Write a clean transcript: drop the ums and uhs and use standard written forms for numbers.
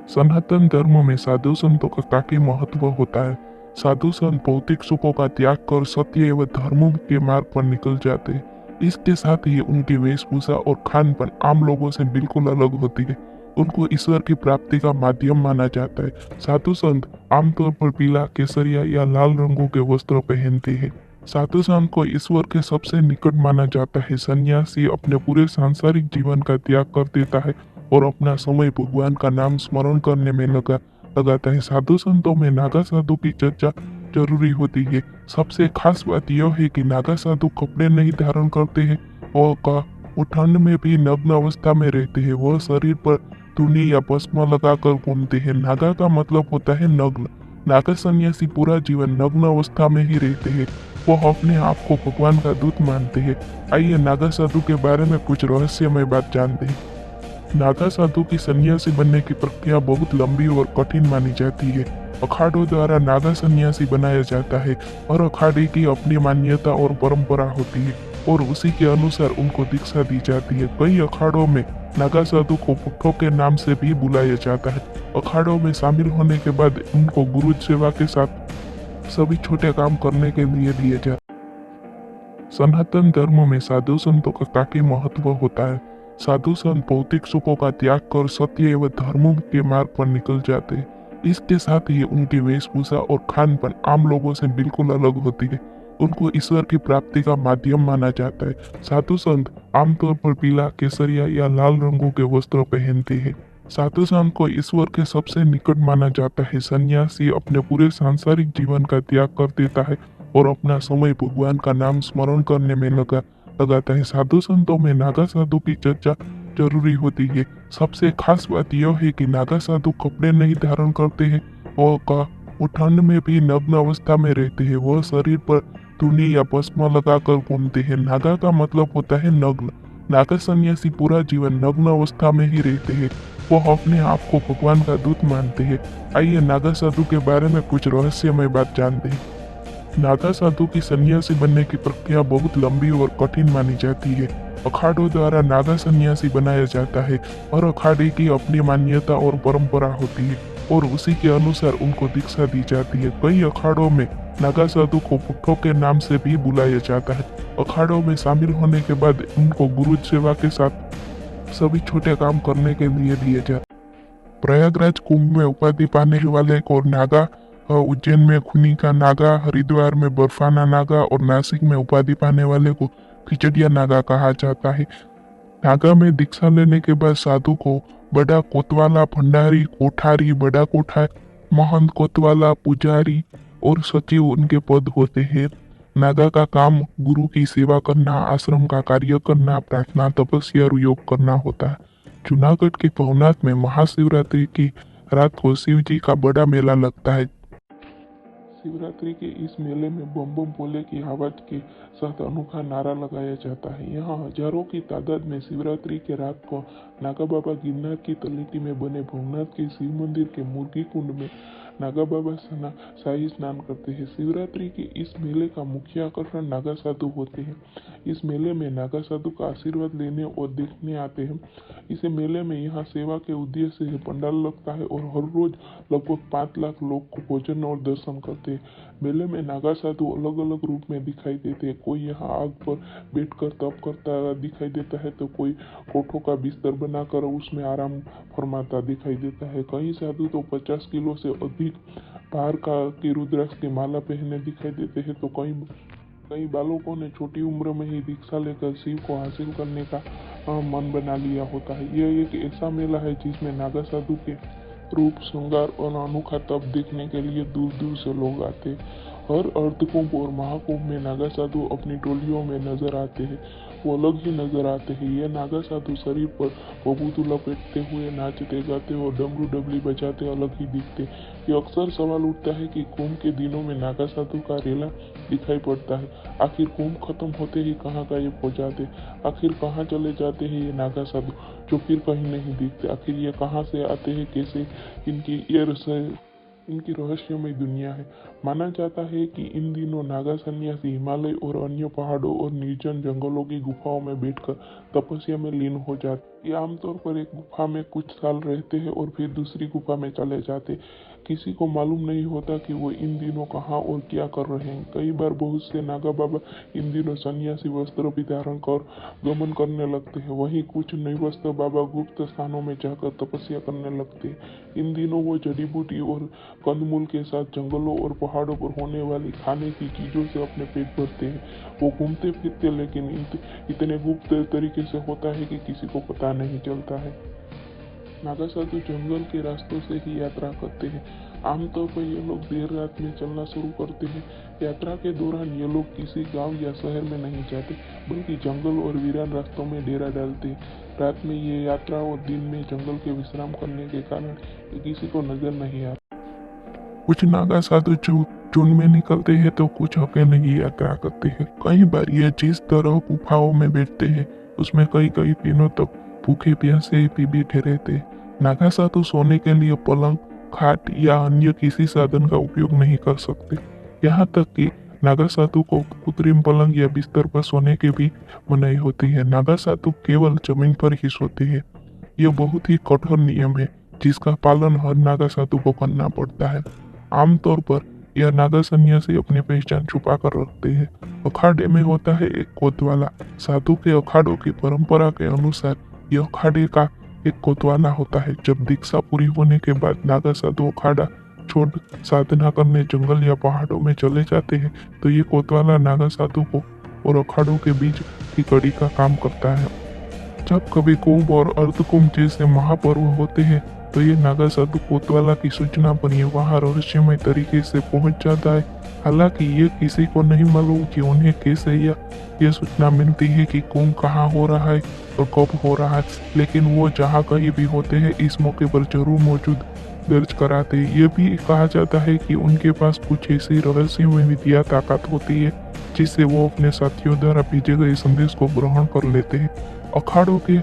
सनातन धर्म में साधु संतों का काफी महत्व होता है। साधु संत भौतिक सुखों का त्याग कर सत्य एवं धर्म के मार्ग पर निकल जाते हैं। इसके साथ ही उनकी वेशभूषा और खान पान आम लोगों से बिल्कुल अलग होती है। उनको ईश्वर की प्राप्ति का माध्यम माना जाता है। साधु संत आमतौर पर पीला, केसरिया या लाल रंगों के वस्त्र पहनते हैं। साधु संत को ईश्वर के सबसे निकट माना जाता है। सन्यासी अपने पूरे सांसारिक जीवन का त्याग कर देता है और अपना समय भगवान का नाम स्मरण करने में लगाता है। साधु संतों में नागा साधु की चर्चा जरूरी होती है। सबसे खास बात यह है कि नागा साधु कपड़े नहीं धारण करते हैं और वो ठंड में भी नग्न अवस्था में रहते हैं। वह शरीर पर तुनी या भस्म लगाकर घूमते हैं। नागा का मतलब होता है नग्न। नागा सन्यासी पूरा जीवन नग्न अवस्था में ही रहते हैं। वो अपने आप को भगवान का दूत मानते हैं। आइए नागा साधु के बारे में कुछ रहस्यमय बात जानते हैं। नागा साधु की सन्यासी बनने की प्रक्रिया बहुत लंबी और कठिन मानी जाती है। अखाड़ों द्वारा नागा सन्यासी बनाया जाता है और अखाड़े की अपनी मान्यता और परंपरा होती है और उसी के अनुसार उनको दीक्षा दी जाती है। कई अखाड़ों में नागा साधु को पुट्ठों के नाम से भी बुलाया जाता है। अखाड़ों में शामिल होने के बाद उनको गुरु सेवा के साथ सभी छोटे काम करने के लिए दिए जाते हैं। सनातन धर्म में साधु संतों का काफी महत्व होता है। साधु संत भौतिक सुखों का त्याग कर सत्य एवं धर्म के मार्ग पर निकल जाते हैं। इसके साथ ही उनकी वेशभूषा और खान पान आम लोगों से बिल्कुल अलग होती है। उनको ईश्वर की प्राप्ति का माध्यम माना जाता है। साधु संत आमतौर पर पीला, केसरिया या लाल रंगों के वस्त्र पहनते हैं। साधु संत को ईश्वर के सबसे निकट माना जाता है। सन्यासी अपने पूरे सांसारिक जीवन का त्याग कर देता है और अपना समय भगवान का नाम स्मरण करने में लगाता है। साधु संतों में नागा साधु की चर्चा जरूरी होती है। सबसे खास बात यह है कि नागा साधु कपड़े नहीं धारण करते हैं और वो ठंड में भी नग्न अवस्था में रहते हैं। वह शरीर पर तुनी या भस्म लगाकर घूमते हैं। नागा का मतलब होता है नग्न। नागा सन्यासी पूरा जीवन नग्न अवस्था में ही रहते हैं। वो अपने आप को भगवान का दूत मानते हैं। आइए नागा साधु के बारे में कुछ रहस्यमय बात जानते हैं। नागा साधु की सन्यासी बनने की प्रक्रिया बहुत लंबी और कठिन मानी जाती है। अखाड़ों द्वारा नागा सन्यासी बनाया जाता है और अखाड़े की अपनी मान्यता और परंपरा होती है और उसी के अनुसार उनको दीक्षा दी जाती है। कई अखाड़ों में नागा साधु को पुट्ठों के नाम से भी बुलाया जाता है। अखाड़ों में शामिल होने के बाद उनको गुरु सेवा के साथ सभी छोटे काम करने के लिए दिए जाते हैं। प्रयागराज कुंभ में उपाधि पाने वाले को नागा, उज्जैन में खूनी का नागा, हरिद्वार में बर्फाना नागा और नासिक में उपाधि पाने वाले को खिचड़िया नागा कहा जाता है। नागा में दीक्षा लेने के बाद साधु को बड़ा कोतवाला, भंडारी, कोठारी, बड़ा कोठार, महंत, कोतवाला, पुजारी और सचिव उनके पद होते हैं। नागा का काम गुरु की सेवा करना, आश्रम का कार्य करना, प्रार्थना, तपस्या और योग करना होता है। जूनागढ़ के भवनाथ में महाशिवरात्रि की रात को शिव जी का बड़ा मेला लगता है। शिवरात्रि के इस मेले में बम बम भोले की आवाज के साथ अनोखा नारा लगाया जाता है। यहाँ हजारों की तादाद में शिवरात्रि के रात को नागा बाबा गिरनार की तलेटी में बने भवनाथ के शिव मंदिर के मुर्गी कुंड में नागा बाबा शाही स्नान करते हैं। शिवरात्रि के इस मेले का मुख्य आकर्षण नागा साधु होते हैं। इस मेले में नागा साधु का आशीर्वाद लेने और देखने आते हैं। इस मेले में यहाँ सेवा के उद्देश्य से पंडाल लगता है और हर रोज लगभग 5 लाख लोग को भोजन और दर्शन करते हैं। मेले में नागा साधु अलग अलग रूप में दिखाई देते हैं। कोई यहाँ आग पर बैठकर तप करता दिखाई देता है तो कोई कोठों का बिस्तर बनाकर उसमें आराम फरमाता दिखाई देता है। कई साधु तो 50 किलो से अधिक भार की रुद्राक्ष की माला पहने दिखाई देते हैं तो कई बालकों ने छोटी उम्र में ही दीक्षा लेकर शिव को हासिल करने का मन बना लिया होता है। यह एक ऐसा मेला है जिसमें नागा साधु के रूप, श्रृंगार और अनोखा तप देखने के लिए दूर दूर से लोग आते हैं। हर अर्धकुंभ और महाकुंभ में नागा साधु अपनी टोलियों में नजर आते हैं। वो अलग ही नजर आते हैं। ये नागा साधु शरीर पर बबूतू लपेटते हुए नाचते गाते और डमरू डबली बजाते अलग ही दिखते। ये अक्सर सवाल उठता है कि कुंभ के दिनों में नागा साधु का रेला दिखाई पड़ता है। आखिर कुंभ खत्म होते ही कहाँ गायब हो जाते, आखिर कहाँ चले जाते हैं ये नागा साधु जो फिर कहीं नहीं दिखते। आखिर ये कहाँ से आते हैं, कैसे इनकी रहस्यमय दुनिया है। माना जाता है कि इन दिनों नागा सन्यासी हिमालय और अन्य पहाड़ों और निर्जन जंगलों की गुफाओं में बैठकर तपस्या में लीन हो जाते। ये आमतौर पर एक गुफा में कुछ साल रहते हैं और फिर दूसरी गुफा में चले जाते। किसी को मालूम नहीं होता कि वो इन दिनों कहाँ और क्या कर रहे हैं। कई बार बहुत से नागा बाबा इन दिनों सन्यासी वस्त्र भी धारण कर गमन करने लगते हैं। वहीं कुछ निवस्त बाबा गुप्त स्थानों में जाकर तपस्या करने लगते हैं। इन दिनों वो जड़ी बूटी और कंदमूल के साथ जंगलों और पहाड़ों पर होने वाली खाने की चीज़ों से अपने पेट भरते हैं। वो घूमते फिरते लेकिन इतने गुप्त तरीके से होता है कि किसी को पता नहीं चलता है। नागा साधु जंगल के रास्तों से ही यात्रा करते हैं। आमतौर पर ये लोग देर रात में चलना शुरू करते हैं। यात्रा के दौरान ये लोग किसी गांव या शहर में नहीं जाते, बल्कि जंगल और वीरान रास्तों में डेरा डालते हैं। रात में ये यात्रा और दिन में जंगल के विश्राम करने के कारण ये किसी को नजर नहीं आता। कुछ नागा साधु झुंड में निकलते हैं तो कुछ अकेले ही यात्रा करते हैं। कई बार ये जिस तरह गुफाओं में बैठते हैं उसमें कई कई दिनों तक भूखे प्यासे भी बैठे रहते हैं। नागा साधु सोने के लिए पलंग, खाट या अन्य किसी साधन का उपयोग नहीं कर सकते। यहाँ तक कि नागा साधु को कृत्रिम पलंग या बिस्तर पर सोने की भी मनाही होती है। नागा साधु केवल जमीन पर ही सोते हैं। यह बहुत ही कठोर नियम है जिसका पालन हर नागा साधु को करना पड़ता है। आमतौर पर यह नागा सन्यासी अपनी पहचान छुपा कर रखते हैं। अखाड़े में होता है एक कोतवाला। साधु के अखाड़ों की परंपरा के अनुसार यह अखाड़े का एक कोतवाला होता है। जब दीक्षा पूरी होने के बाद नागा साधु अखाड़ा छोड़ साधना करने जंगल या पहाड़ों में चले जाते हैं तो ये कोतवाला नागा साधु को और अखाड़ों के बीच की कड़ी का काम करता है। जब कभी कुंभ और अर्धकुंभ जैसे महापर्व होते हैं तो ये नागा साधु कोतवाला की सूचना पर ये वहाँ रहस्यमय तरीके से पहुंच जाता है। हालांकि ये किसी को नहीं मालूम कि उन्हें कैसे यह सूचना मिलती है कि कुंभ कहाँ हो रहा है और कब हो रहा है, लेकिन वो जहाँ कहीं भी होते हैं इस मौके पर जरूर मौजूद दर्ज कराते हैं। ये भी कहा जाता है कि उनके पास कुछ ऐसी रहस्यमय विद्या ताकत होती है जिससे वो अपने साथियों द्वारा भेजे गए संदेश को ग्रहण कर लेते हैं। अखाड़ों के